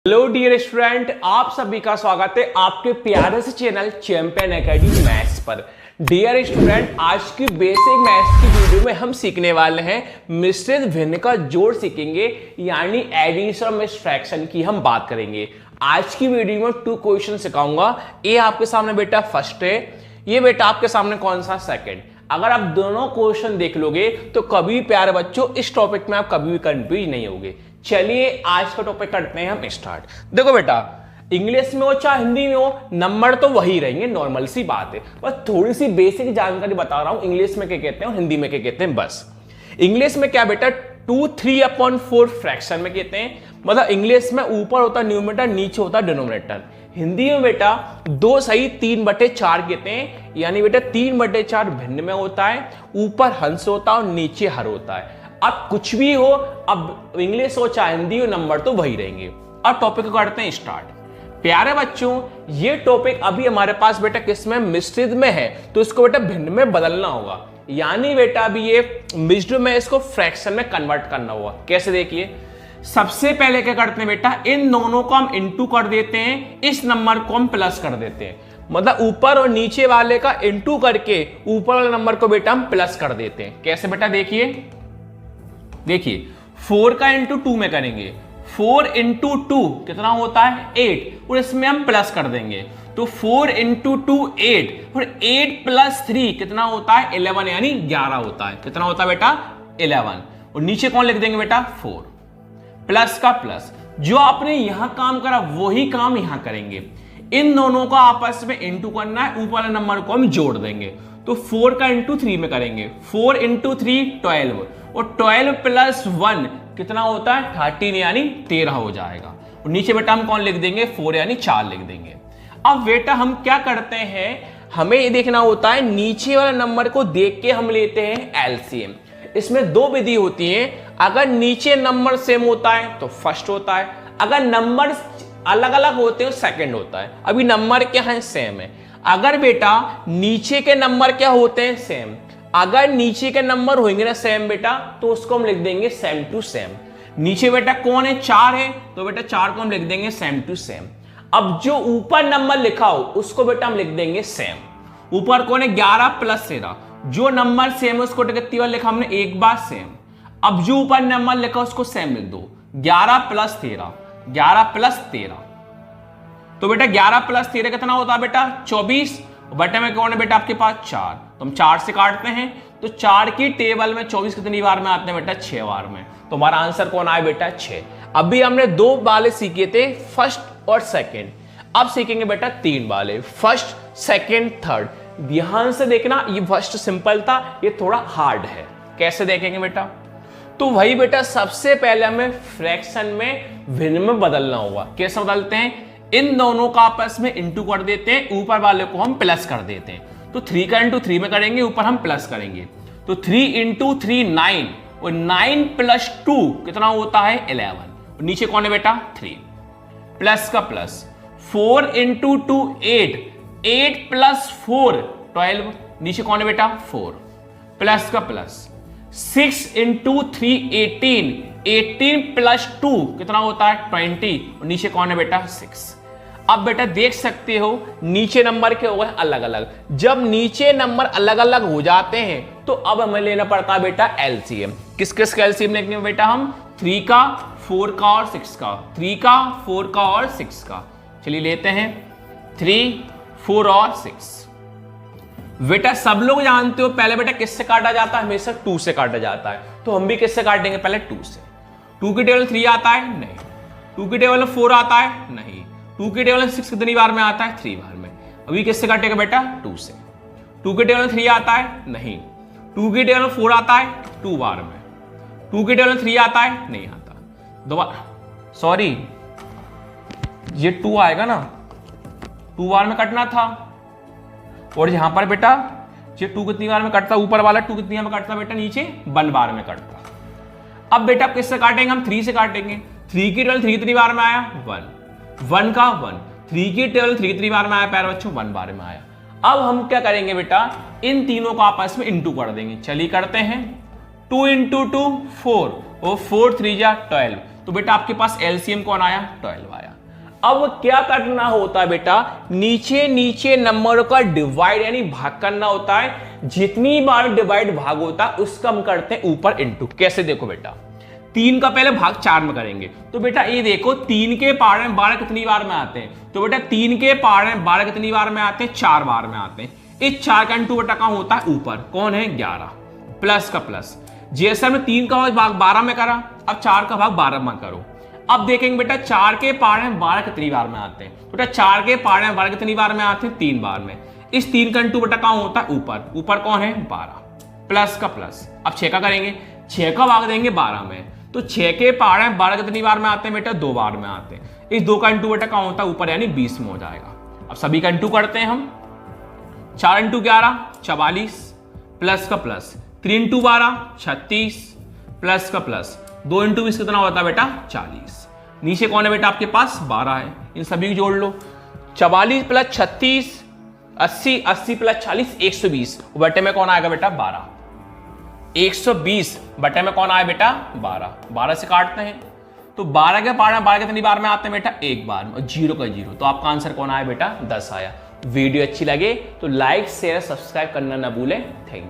Hello dear student, आप सभी का स्वागत है आपके प्यारे से चैनल चैंपियन एकेडमी मैथ्स पर। डियर स्टूडेंट, आज की बेसिक मैथ्स की वीडियो में हम सीखने वाले हैं मिश्रित भिन्न का जोड़ सीखेंगे, यानी एडिशन में फ्रैक्शन की हम बात करेंगे। आज की वीडियो में 2 क्वेश्चन सिखाऊंगा। ये आपके सामने बेटा फर्स्ट है, ये बेटा आपके सामने कौन सा सेकंड। अगर आप दोनों क्वेश्चन देख लोगे तो कभी प्यारे बच्चों इस टॉपिक में आप कभी भी कंफ्यूज नहीं होगे। चलिए आज का टॉपिक करते हैं हम स्टार्ट। देखो बेटा, इंग्लिश में हो चाहे हिंदी में हो, नंबर तो वही रहेंगे, नॉर्मल सी बात है। बस थोड़ी सी बेसिक जानकारी बता रहा हूं, इंग्लिश में क्या कहते हैं और हिंदी में क्या कहते हैं। बस इंग्लिश में क्या बेटा 2/3/4 फ्रैक्शन में कहते हैं, मतलब इंग्लिश में ऊपर होता न्यूमरेटर, नीचे होता डिनोमिनेटर। हिंदी में बेटा 2 सही 3/4 कहते हैं, यानी बेटा 3/4 भिन्न में होता है, ऊपर हंस होता है और नीचे हर होता है। अब कुछ भी हो, अब इंग्लिश हो चाहे हिंदी हो, नंबर तो वही रहेंगे। अब टॉपिक को करते हैं स्टार्ट। प्यारे बच्चों, ये टॉपिक अभी हमारे पास बेटा किसमें, मिश्रित में है, तो इसको बेटा भिन्न में बदलना होगा, यानी बेटा अभी ये मिश्र में इसको फ्रैक्शन में कन्वर्ट करना होगा। कैसे देखिए, सबसे पहले क्या करते हैं बेटा, इन दोनों को हम इनटू कर देते हैं, इस नंबर को हम प्लस कर देते हैं, मतलब ऊपर और नीचे वाले का इनटू करके ऊपर वाले नंबर को बेटा हम प्लस कर देते हैं। कैसे बेटा देखिए 4 का इंटू 2 में करेंगे, 4 इंटू 2 कितना होता है 8, और इसमें हम प्लस कर देंगे तो 4 इंटू 2 8, और 8 प्लस 3 कितना होता है 11, यानी 11 होता है। कितना होता है बेटा 11, और नीचे कौन लिख देंगे बेटा 4, प्लस का प्लस। जो आपने यहां काम करा वही काम यहां करेंगे, इन दोनों का आपस में इंटू करना है, ऊपर वाले नंबर को हम जोड़ देंगे। तो 4 का इंटू 3 में करेंगे, 4 इंटू 3 12, और 12 प्लस 1 कितना होता है 13, यानी 13 हो जाएगा। और नीचे बेटा हम कौन लिख देंगे 4, यानी 4 लिख देंगे। अब बेटा हम क्या करते हैं, हमें ये देखना होता है नीचे वाले नंबर को देख के हम लेते हैं एलसीएम। इसमें 2 विधि होती है, अगर नीचे नंबर सेम होता है तो फर्स्ट होता है, अगर नंबर अलग अलग होते हैं सेकंड होता है। अभी नंबर क्या है, सेम है। अगर बेटा नीचे के नंबर क्या होते हैं, सेम, अगर नीचे के नंबर होंगे ना सेम बेटा, तो उसको हम लिख देंगे सेम टू सेम। नीचे बेटा कौन है 4 है, तो बेटा 4 को हम लिख देंगे सेम टू सेम। अब जो ऊपर नंबर लिखा हो उसको बेटा हम लिख देंगे सेम। ऊपर कौन है 11 प्लस 13, जो नंबर सेम है उसको कितनी बार लिखा हमने, एक बार सेम। अब जो ऊपर नंबर लिखा उसको सेम लिख दो, 11 प्लस 13, 11 प्लस 13, तो बेटा 11 प्लस 13 कितना होता है बेटा 24। बटे में कौन है बेटा आपके पास 4, तो हम 4 से काटते हैं, तो 4 की टेबल में 24 कितनी बार में आते हैं बेटा 6 बार में, तो हमारा आंसर कौन आया बेटा 6। अभी हमने 2 वाले सीखे थे, फर्स्ट और सेकंड, अब सीखेंगे बेटा 3 वाले, फर्स्ट सेकंड थर्ड। ध्यान से देखना, ये फर्स्ट सिंपल था, ये थोड़ा हार्ड है। कैसे देखेंगे बेटा, तो वही बेटा सबसे पहले हमें फ्रैक्शन में भिन्न में बदलना होगा। कैसे बदलते हैं, इन दोनों का आपस में इंटू कर देते हैं, ऊपर वाले को हम प्लस कर देते हैं। तो 3 का इंटू 3 में करेंगे, ऊपर हम प्लस करेंगे, तो 3 इंटू 3 9, और 9 प्लस 2 कितना होता है 11, और नीचे कौन है बेटा 3, प्लस का प्लस। 4 इंटू 2 8, 8 प्लस 4 12, नीचे कौन है बेटा 4, प्लस का प्लस। 6 इंटू 3 18, 18 प्लस 2 कितना होता है 20, और नीचे कौन है बेटा 6। अब बेटा देख सकते हो नीचे नंबर के हो गए अलग अलग। जब नीचे नंबर अलग अलग हो जाते हैं तो अब हमें लेना पड़ता है बेटा एलसीएम। किस किस का एलसीएम लेंगे बेटा हम, 3 का 4 का और 6 का, 3 का 4 का और 6 का। चलिए लेते हैं 3 4 और 6। बेटा सब लोग जानते हो पहले बेटा किससे काटा जाता है, हमेशा 2 से काटा जाता है, तो हम भी किससे काटेंगे पहले 2 से। 2 की टेबल 3 आता है नहीं, 2 की टेबल 4 आता है नहीं, 2 की टेबल 6 कितनी बार में आता है 3 बार में। अभी किससे काटेगा बेटा 2 से। 2 की टेबल 3 आता है नहीं, 2 की टेबल 4 आता है 2 बार में, 2 की टेबल 3 आता है नहीं आता, दोबारा सॉरी ये 2 आएगा ना, 2 बार में कटना था, और यहां पर बेटा ये 2 कितनी बार में कटता, ऊपर वाला 2 कितनी बार में कटता बेटा, नीचे 1 बार में कटता। अब बेटा किससे काटेंगे हम, 3 से काटेंगे। 3 की टेबल 3 कितनी बार में आया 1, 1 का 1, 3 की टेबल 3 कितनी बार में आया प्यारे बच्चों 1 बार में आया। अब हम क्या करेंगे बेटा, इन तीनों को आपस में इंटू कर देंगे। चलिए करते हैं, 2 इंटू 2 4, और 4 3 जा 12, तो बेटा आपके पास एलसीएम कौन आया? 12 आया। अब क्या करना होता है बेटा, नीचे नीचे नंबर का डिवाइड यानी भाग करना होता है। जितनी बार डिवाइड भाग होता है उसका हम करते हैं ऊपर इनटू। कैसे? देखो बेटा, 3 का पहले भाग 4 में करेंगे, तो बेटा ये देखो 3 के पावर में 12 कितनी बार में आते हैं? तो बेटा 3 के पावर में 12 कितनी बार में आते हैं? 4 बार में आते हैं। इस 4 का इंटू बेटा कहां होता है? ऊपर। कौन है? 11, प्लस का प्लस। जैसे हमने 3 का भाग 12 में करा, अब 4 का भाग 12 में करो। अब देखेंगे बेटा 4 के पावर में 12 कितनी बार में आते हैं? बेटा 4 के पावर में 12 कितनी बार में आते हैं? 3 बार में। इस 3 का इंटू बेटा कहां होता है? ऊपर। ऊपर कौन है? 12, प्लस का प्लस। अब 6 का करेंगे, 6 का भाग देंगे 12 में, तो 6 के पावर में 12 कितनी बार में आते हैं बेटा? 2 बार में आते हैं। इस 2 का इंटू बेटा कहां होता है? ऊपर, यानी 20 में हो जाएगा। अब सभी का इंटू करते हैं हम। 4 इंटू 11 44, प्लस का प्लस। 3 इंटू 12 36, प्लस का प्लस। 2 इंटू 20 कितना होता है बेटा? 40। नीचे कौन है बेटा? आपके पास 12 है। इन सभी को जोड़ लो। 44 प्लस 36 80, 80 प्लस 40 120। बटे में कौन आएगा बेटा? 12। 120 बटे में कौन आया बेटा? 12। 12 से काटते हैं, तो 12 के पावर में 12 कितनी बार में आते हैं बेटा? 1 बार में। और 0 का 0, तो आपका आंसर कौन आया बेटा? 10 आया। वीडियो अच्छी लगे तो लाइक शेयर सब्सक्राइब करना ना भूलें। Thank you.